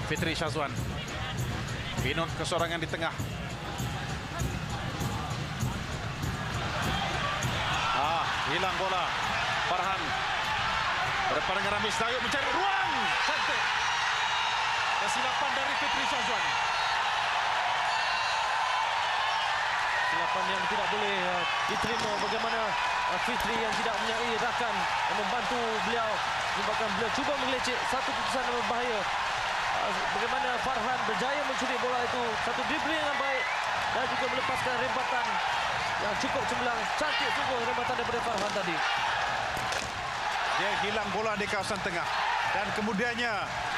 Fitri Syazwan. Binun kesorangan di tengah. Hilang bola. Farhan berdepan dengan Ramis Dayuk mencari ruang. Cantik. Kesilapan dari Fitri Syazwan. Kesilapan yang tidak boleh diterima. Bagaimana Fitri yang tidak mempunyai rakan yang membantu beliau, menyebabkan beliau cuba menggelecek satu keputusan yang berbahaya. Bagaimana Farhan berjaya mencuri bola itu, satu dribbling yang baik dan juga melepaskan rempatan yang cukup cemerlang. Cantik sungguh rempatan daripada Farhan tadi. Dia hilang bola di kawasan tengah dan kemudiannya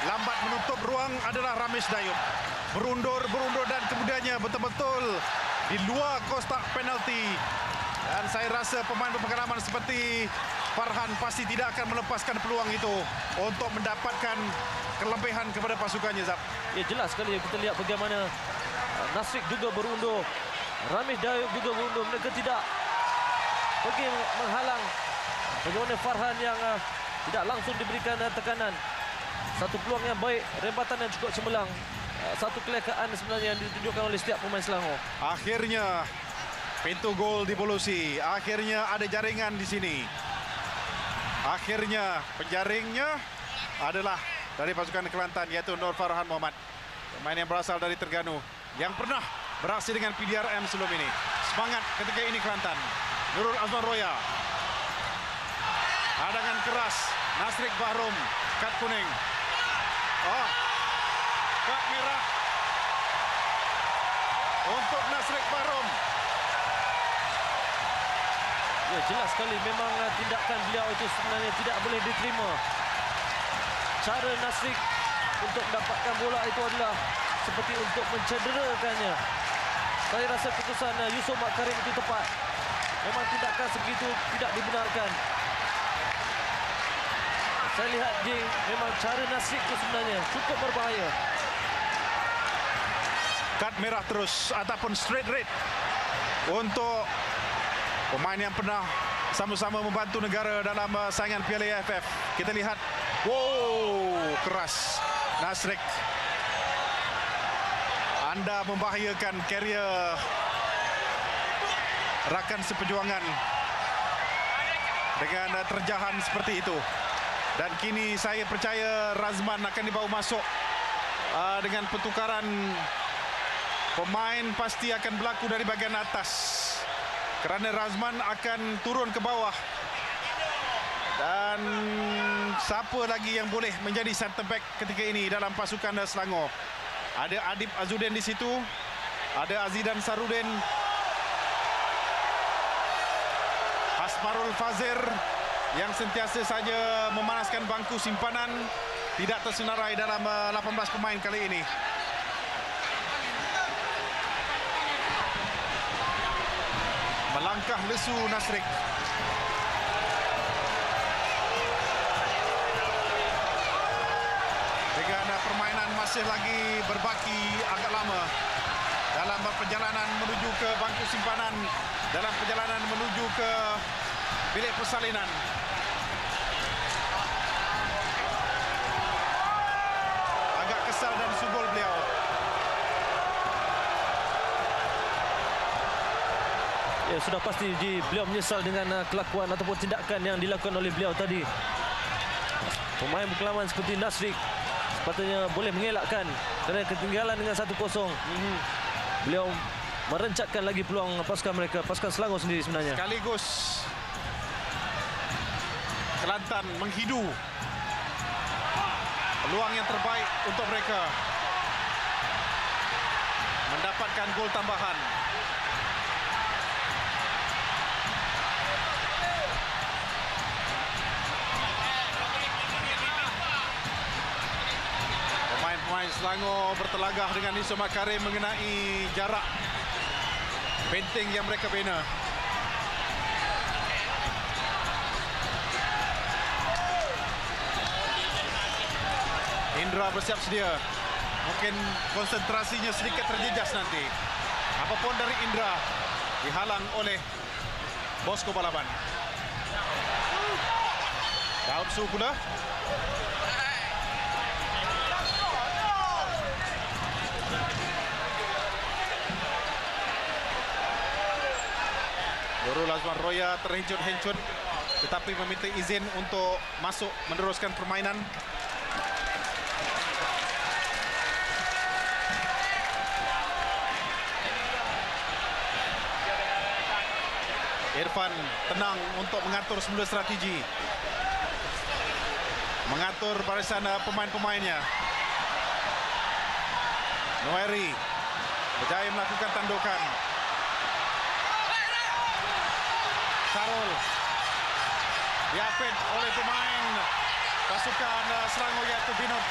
lambat menutup ruang adalah Ramis Dayuk. Berundur dan kemudiannya betul-betul di luar kotak penalti. Dan saya rasa pemain berpengalaman seperti Farhan pasti tidak akan melepaskan peluang itu untuk mendapatkan kelebihan kepada pasukannya, Zab. Ya, jelas sekali kita lihat bagaimana Nasrik juga berundur, Ramis Dayuk juga berundur. Mereka tidak pergi menghalang. Bagaimana Farhan yang tidak langsung diberikan tekanan. Satu peluang yang baik, rempatan yang cukup cemerlang. Satu kelekaan sebenarnya yang ditunjukkan oleh setiap pemain Selangor. Akhirnya pintu gol dibolusi. Akhirnya ada jaringan di sini. Akhirnya penjaringnya adalah dari pasukan Kelantan, yaitu Nur Farhan Muhammad, pemain yang berasal dari Terengganu, yang pernah beraksi dengan PDRM sebelum ini. Semangat ketika ini Kelantan. Nurul Azman Roya. Hadangan keras Nasrik Bahrum, kad kuning. Kad merah untuk Nasrik Bahrum. Ya, jelas sekali memang tindakan beliau itu sebenarnya tidak boleh diterima. Cara Nasrik untuk mendapatkan bola itu adalah seperti untuk mencederakannya. Saya rasa keputusan Yusof Mat Karim itu tepat. Memang tindakan sebegitu tidak dibenarkan. Saya lihat memang cara Nasrik itu sebenarnya cukup berbahaya. Kad merah terus ataupun straight red untuk pemain yang pernah sama-sama membantu negara dalam saingan Piala AFF. Kita lihat, keras Nasrik. Anda membahayakan karier rakan seperjuangan dengan terjahan seperti itu. Dan kini saya percaya Razman akan dibawa masuk dengan pertukaran pemain. Pasti akan berlaku dari bahagian atas kerana Razman akan turun ke bawah. Dan siapa lagi yang boleh menjadi center back ketika ini dalam pasukan Selangor? Ada Adib Azudin di situ, ada Azidan Sarudin, Hasmarul Fazir yang sentiasa saja memanaskan bangku simpanan, tidak tersenarai dalam 18 pemain kali ini. Melangkah lesu Nasrik. Dengan permainan masih lagi berbaki agak lama dalam perjalanan menuju ke bangku simpanan, dalam perjalanan menuju ke bilik persalinan. Agak kesal dan subul beliau. Ya, sudah pasti beliau menyesal dengan kelakuan ataupun tindakan yang dilakukan oleh beliau tadi. Pemain berkelaman seperti Nasrik sepatutnya boleh mengelakkan kerana ketinggalan dengan 1-0. Beliau merencatkan lagi peluang pasukan mereka, pasukan Selangor sendiri sebenarnya. Sekaligus Kelantan menghidu peluang yang terbaik untuk mereka mendapatkan gol tambahan. Pemain Selangor bertelagah dengan Yusof Mat Karim mengenai jarak benteng yang mereka bina. Indra bersiap sedia. Mungkin konsentrasinya sedikit terjejas nanti. Apapun dari Indra dihalang oleh Bosco Balaban. Daud Su pula. Nurul Azman Roya terhencut-hencut tetapi meminta izin untuk masuk meneruskan permainan. Irfan tenang untuk mengatur semula strategi, mengatur barisan pemain-pemainnya. Noeri berjaya melakukan tandukan. Sarul diapit oleh pemain pasukan Selangor iaitu Binod.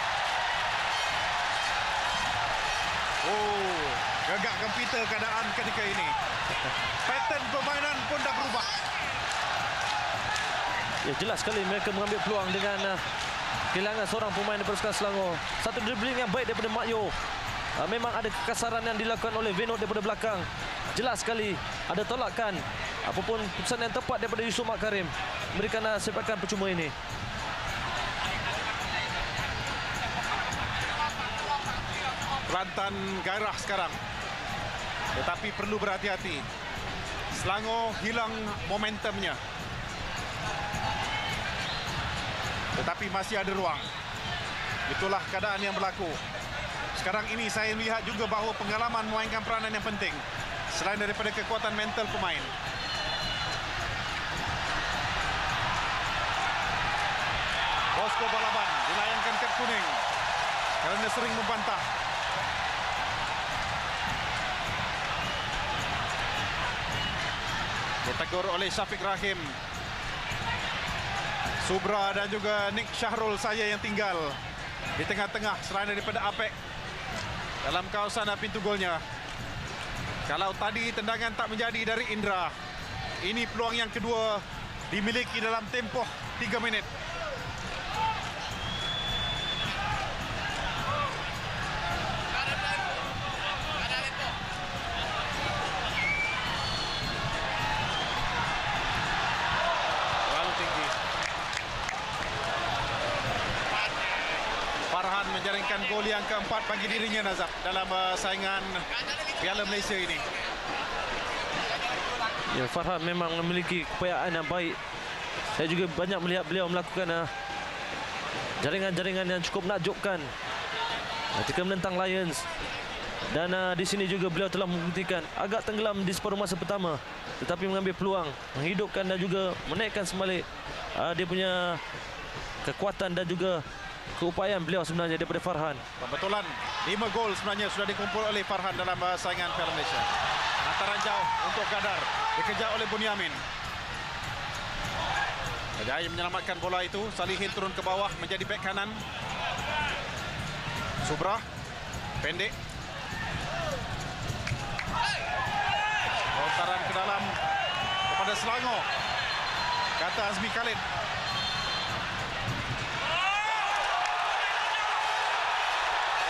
Gegak gempita keadaan ketika ini. Pattern permainan pun dah berubah. Ya, jelas sekali mereka mengambil peluang dengan kehilangan seorang pemain daripada pasukan Selangor. Satu dribbling yang baik daripada Mak Yo. Memang ada kekasaran yang dilakukan oleh Venot daripada belakang. Jelas sekali ada tolakan. Apapun keputusan yang tepat daripada Yusof Mak Karim memberikan sepakan percuma ini. Kelantan gairah sekarang. Tetapi perlu berhati-hati. Selangor hilang momentumnya. Tetapi masih ada ruang. Itulah keadaan yang berlaku. Sekarang ini saya melihat juga bahawa pengalaman memainkan peranan yang penting. Selain daripada kekuatan mental pemain. Bosco Balaban dilayangkan kad kuning kerana sering membantah. Ditegur oleh Syafiq Rahim. Subra dan juga Nick Syahrul saja yang tinggal di tengah-tengah selain daripada Apek dalam kawasan pintu golnya. Kalau tadi tendangan tak menjadi dari Indra, ini peluang yang kedua dimiliki dalam tempoh 3 minit. Farhan menjaringkan gol yang keempat bagi dirinya, Nazaf, dalam saingan Piala Malaysia ini. Ya, Farhan memang memiliki kepayaan yang baik. Saya juga banyak melihat beliau melakukan jaringan-jaringan yang cukup menakjubkan ketika menentang Lions. Dan di sini juga beliau telah membuktikan agak tenggelam di separuh masa pertama, tetapi mengambil peluang, menghidupkan dan juga menaikkan semula dia punya kekuatan dan juga keupayaan beliau sebenarnya daripada Farhan. Kebetulan 5 gol sebenarnya sudah dikumpul oleh Farhan dalam saingan Piala Malaysia. Hantaran jauh untuk Gadar, dikejar oleh Bunyamin. Berjaya menyelamatkan bola itu. Salihin turun ke bawah menjadi bek kanan. Subra pendek. Lontaran ke dalam kepada Selangor, kata Azmi Khalid.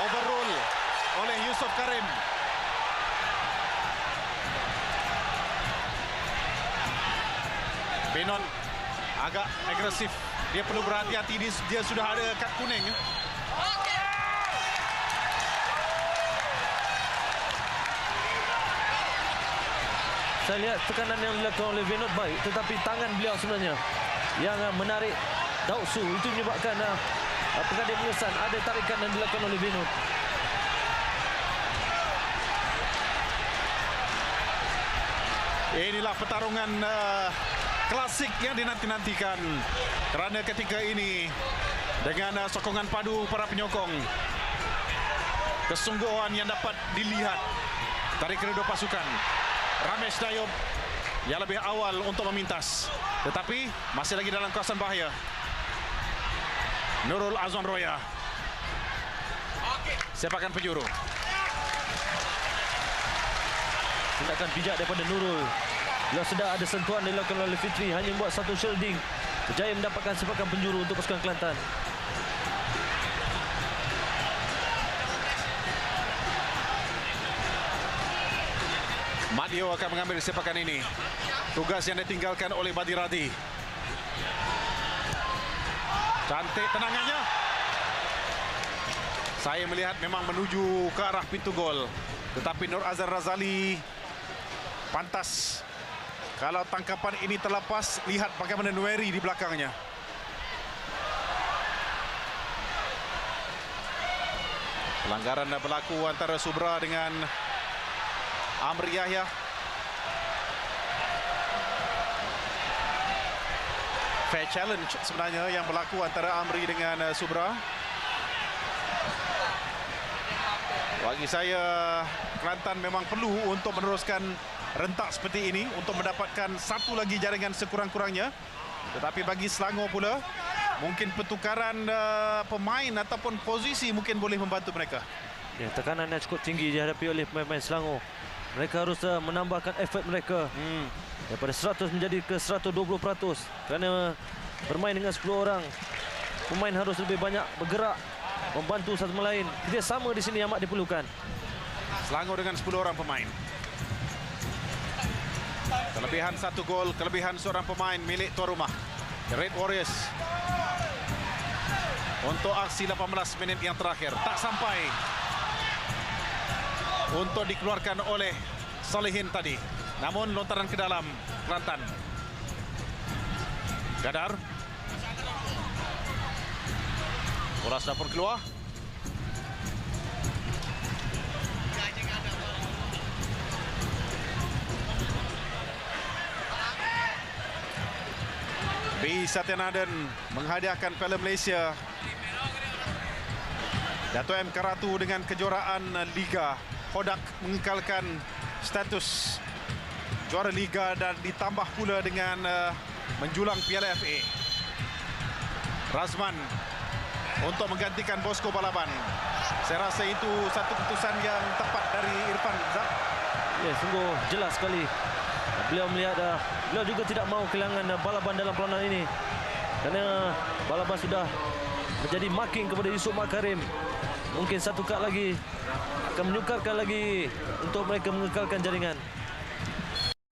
Overrule oleh Yusof Karim. Benon agak agresif. Dia perlu berhati-hati. Dia sudah ada kad kuning. Saya lihat tekanan yang dilakukan oleh Venot baik, tetapi tangan beliau sebenarnya yang menarik Daud Su. Itu menyebabkan pengadil pengesan ada tarikan yang dilakukan oleh Venot. Inilah pertarungan klasik yang dinanti-nantikan. Kerana ketika ini dengan sokongan padu para penyokong, kesungguhan yang dapat dilihat dari kedua pasukan. Ramesh Dayub yang lebih awal untuk memintas, tetapi masih lagi dalam kawasan bahaya. Nurul Azman Roya, sepakan penjuru. Tindakan bijak daripada Nurul. Bila sedar ada sentuhan dilakukan oleh Fitri, hanya membuat satu shielding. Berjaya mendapatkan sepakan penjuru untuk pasukan Kelantan. Madio akan mengambil sepakan ini. Tugas yang ditinggalkan oleh Badiradi. Cantik tenangannya. Saya melihat memang menuju ke arah pintu gol. Tetapi Nur Azhar Razali pantas Kalau tangkapan ini terlepas, lihat bagaimana Nueri di belakangnya. Pelanggaran berlaku antara Subra dengan Amri Yahya. Fair challenge sebenarnya yang berlaku antara Amri dengan Subra. Bagi saya, Kelantan memang perlu untuk meneruskan rentak seperti ini untuk mendapatkan satu lagi jaringan sekurang-kurangnya. Tetapi bagi Selangor pula, mungkin pertukaran pemain ataupun posisi mungkin boleh membantu mereka. Ya, tekanan yang cukup tinggi dihadapi oleh pemain Selangor. Mereka harus menambahkan effort mereka daripada 100 menjadi ke 120%. Kerana bermain dengan 10 orang, pemain harus lebih banyak bergerak, membantu satu sama lain. Kerjasama di sini amat diperlukan. Selangor dengan 10 orang pemain. Kelebihan 1 gol, kelebihan seorang pemain milik tuan rumah, The Red Warriors. Untuk aksi 18 minit yang terakhir, tak sampai untuk dikeluarkan oleh Solihin tadi. Namun lontaran ke dalam Kelantan. Gadar. Bola sudah pun keluar. B. Satyanaden menghadiahkan Piala Malaysia. Dato' M. Karatu dengan kejuaraan Liga. Hodak mengekalkan status juara Liga dan ditambah pula dengan menjulang Piala FA. Razman untuk menggantikan Bosco Balaban. Saya rasa itu satu keputusan yang tepat dari Irfan Zak. Ya, sungguh jelas sekali. Beliau melihat, beliau juga tidak mahu kehilangan Balaban dalam perlawanan ini. Kerana Balaban sudah menjadi marking kepada Yusof Makarim. Mungkin satu kad lagi akan menyukarkan lagi untuk mereka mengekalkan jaringan.